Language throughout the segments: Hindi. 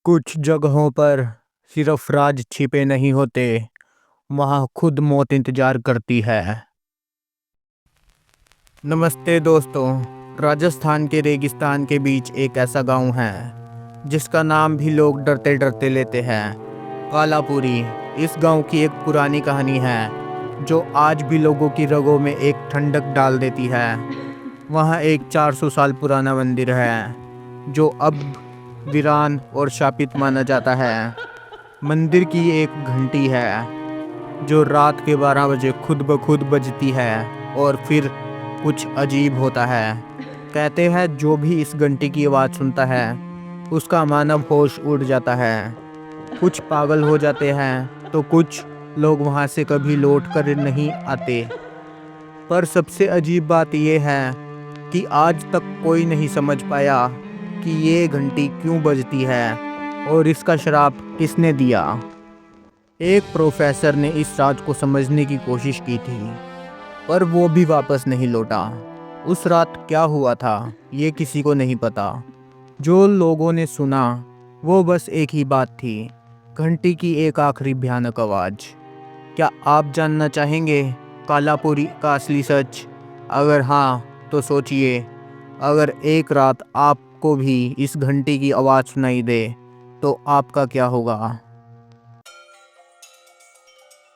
कुछ जगहों पर सिर्फ राज छिपे नहीं होते, वहाँ खुद मौत इंतजार करती है। नमस्ते दोस्तों, राजस्थान के रेगिस्तान के बीच एक ऐसा गांव है जिसका नाम भी लोग डरते डरते लेते हैं, कालापुरी। इस गांव की एक पुरानी कहानी है जो आज भी लोगों की रगों में एक ठंडक डाल देती है। वहाँ एक 400 साल पुराना मंदिर है जो अब वीरान और शापित माना जाता है। मंदिर की एक घंटी है जो रात के 12 बजे खुद ब खुद बजती है और फिर कुछ अजीब होता है। कहते हैं जो भी इस घंटी की आवाज़ सुनता है उसका मानव होश उड़ जाता है। कुछ पागल हो जाते हैं तो कुछ लोग वहाँ से कभी लौट कर नहीं आते। पर सबसे अजीब बात यह है कि आज तक कोई नहीं समझ पाया कि ये घंटी क्यों बजती है और इसका श्राप किसने दिया। एक प्रोफेसर ने इस राज को समझने की कोशिश की थी, पर वो भी वापस नहीं लौटा। उस रात क्या हुआ था ये किसी को नहीं पता। जो लोगों ने सुना वो बस एक ही बात थी, घंटी की एक आखिरी भयानक आवाज़। क्या आप जानना चाहेंगे कालापुरी का असली सच? अगर हाँ तो सोचिए, अगर एक रात आपको भी इस घंटी की आवाज़ सुनाई दे तो आपका क्या होगा।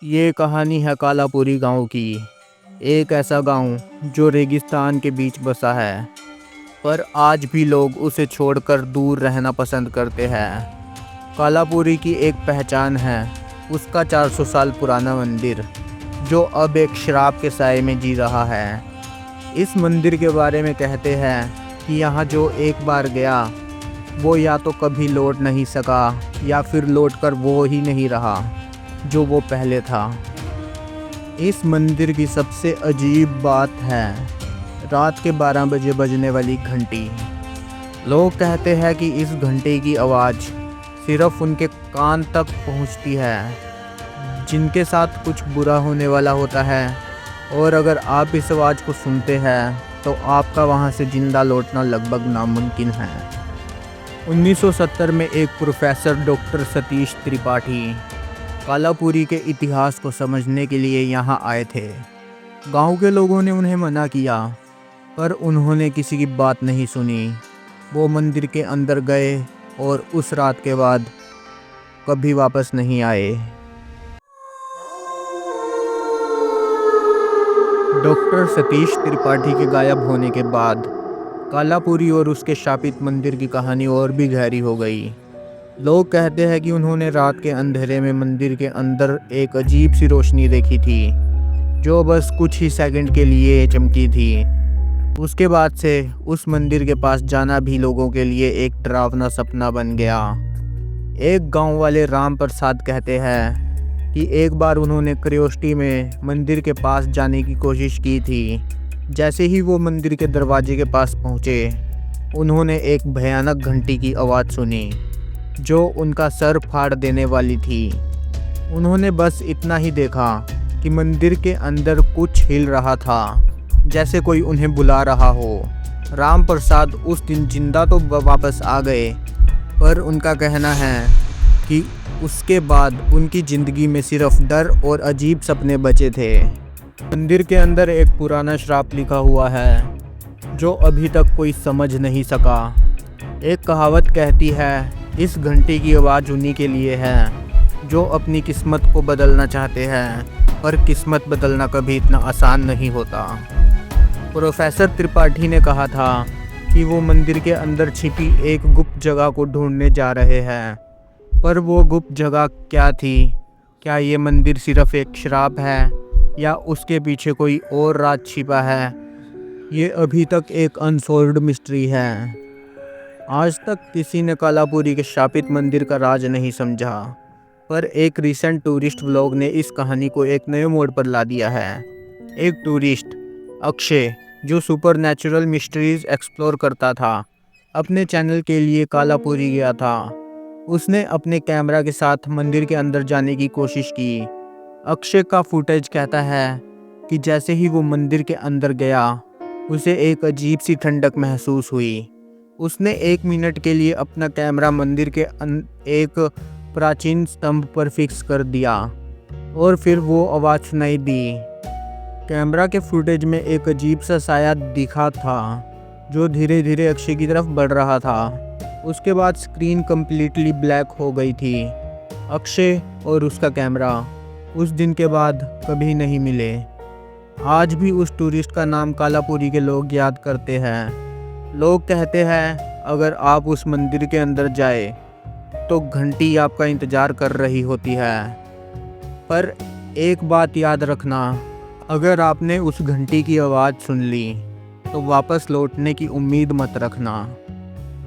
ये कहानी है कालापुरी गांव की, एक ऐसा गांव जो रेगिस्तान के बीच बसा है, पर आज भी लोग उसे छोड़कर दूर रहना पसंद करते हैं। कालापुरी की एक पहचान है उसका 400 साल पुराना मंदिर जो अब एक श्राप के साए में जी रहा है। इस मंदिर के बारे में कहते हैं कि यहाँ जो एक बार गया वो या तो कभी लौट नहीं सका या फिर लौटकर वो ही नहीं रहा जो वो पहले था। इस मंदिर की सबसे अजीब बात है रात के 12 बजे बजने वाली घंटी। लोग कहते हैं कि इस घंटे की आवाज़ सिर्फ उनके कान तक पहुंचती है जिनके साथ कुछ बुरा होने वाला होता है, और अगर आप इस आवाज़ को सुनते हैं तो आपका वहां से जिंदा लौटना लगभग नामुमकिन है। 1970 में एक प्रोफेसर डॉक्टर सतीश त्रिपाठी कालापुरी के इतिहास को समझने के लिए यहाँ आए थे। गांव के लोगों ने उन्हें मना किया, पर उन्होंने किसी की बात नहीं सुनी। वो मंदिर के अंदर गए और उस रात के बाद कभी वापस नहीं आए। डॉक्टर सतीश त्रिपाठी के गायब होने के बाद कालापुरी और उसके शापित मंदिर की कहानी और भी गहरी हो गई। लोग कहते हैं कि उन्होंने रात के अंधेरे में मंदिर के अंदर एक अजीब सी रोशनी देखी थी जो बस कुछ ही सेकंड के लिए चमकी थी। उसके बाद से उस मंदिर के पास जाना भी लोगों के लिए एक डरावना सपना बन गया। एक गांव वाले राम प्रसाद कहते हैं कि एक बार उन्होंने क्यूरियोसिटी में मंदिर के पास जाने की कोशिश की थी। जैसे ही वो मंदिर के दरवाजे के पास पहुँचे उन्होंने एक भयानक घंटी की आवाज़ सुनी जो उनका सर फाड़ देने वाली थी। उन्होंने बस इतना ही देखा कि मंदिर के अंदर कुछ हिल रहा था, जैसे कोई उन्हें बुला रहा हो। राम प्रसाद उस दिन जिंदा तो वापस आ गए, पर उनका कहना है कि उसके बाद उनकी ज़िंदगी में सिर्फ डर और अजीब सपने बचे थे। मंदिर के अंदर एक पुराना श्राप लिखा हुआ है जो अभी तक कोई समझ नहीं सका। एक कहावत कहती है इस घंटी की आवाज़ उन्हीं के लिए है जो अपनी किस्मत को बदलना चाहते हैं, पर किस्मत बदलना कभी इतना आसान नहीं होता। प्रोफेसर त्रिपाठी ने कहा था कि वो मंदिर के अंदर छिपी एक गुप्त जगह को ढूंढने जा रहे हैं, पर वो गुप्त जगह क्या थी? क्या ये मंदिर सिर्फ एक श्राप है या उसके पीछे कोई और राज छिपा है? ये अभी तक एक अनसॉल्व्ड मिस्ट्री है। आज तक किसी ने कालापुरी के शापित मंदिर का राज नहीं समझा, पर एक रिसेंट टूरिस्ट व्लॉग ने इस कहानी को एक नए मोड़ पर ला दिया है। एक टूरिस्ट अक्षय जो सुपरनैचुरल मिस्ट्रीज एक्सप्लोर करता था, अपने चैनल के लिए कालापुरी गया था। उसने अपने कैमरा के साथ मंदिर के अंदर जाने की कोशिश की। अक्षय का फुटेज कहता है कि जैसे ही वो मंदिर के अंदर गया उसे एक अजीब सी ठंडक महसूस हुई। उसने 1 मिनट के लिए अपना कैमरा मंदिर के एक प्राचीन स्तंभ पर फिक्स कर दिया और फिर वो आवाज़ सुनाई दी। कैमरा के फुटेज में एक अजीब सा साया दिखा था जो धीरे धीरे अक्षय की तरफ बढ़ रहा था। उसके बाद स्क्रीन कम्प्लीटली ब्लैक हो गई थी। अक्षय और उसका कैमरा उस दिन के बाद कभी नहीं मिले। आज भी उस टूरिस्ट का नाम कालापुरी के लोग याद करते हैं। लोग कहते हैं अगर आप उस मंदिर के अंदर जाए तो घंटी आपका इंतज़ार कर रही होती है। पर एक बात याद रखना, अगर आपने उस घंटी की आवाज़ सुन ली तो वापस लौटने की उम्मीद मत रखना।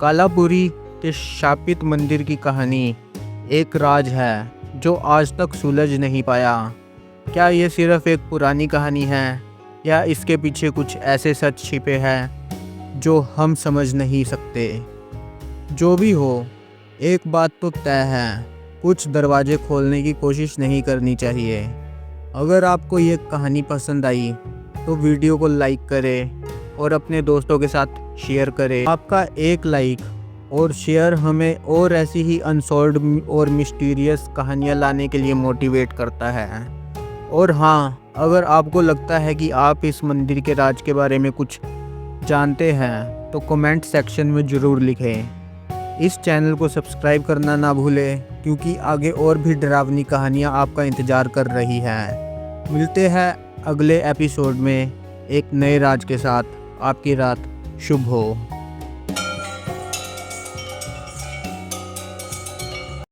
कालापुरी के शापित मंदिर की कहानी एक राज है जो आज तक सुलझ नहीं पाया। क्या ये सिर्फ एक पुरानी कहानी है या इसके पीछे कुछ ऐसे सच छिपे हैं जो हम समझ नहीं सकते? जो भी हो, एक बात तो तय है, कुछ दरवाजे खोलने की कोशिश नहीं करनी चाहिए। अगर आपको ये कहानी पसंद आई तो वीडियो को लाइक करें और अपने दोस्तों के साथ शेयर करें। आपका एक लाइक और शेयर हमें और ऐसी ही अनसॉल्व्ड और मिस्टीरियस कहानियाँ लाने के लिए मोटिवेट करता है। और हाँ, अगर आपको लगता है कि आप इस मंदिर के राज के बारे में कुछ जानते हैं तो कमेंट सेक्शन में ज़रूर लिखें। इस चैनल को सब्सक्राइब करना ना भूलें क्योंकि आगे और भी डरावनी कहानियाँ आपका इंतज़ार कर रही हैं। मिलते हैं अगले एपिसोड में एक नए राज के साथ। आपकी रात शुभ हो।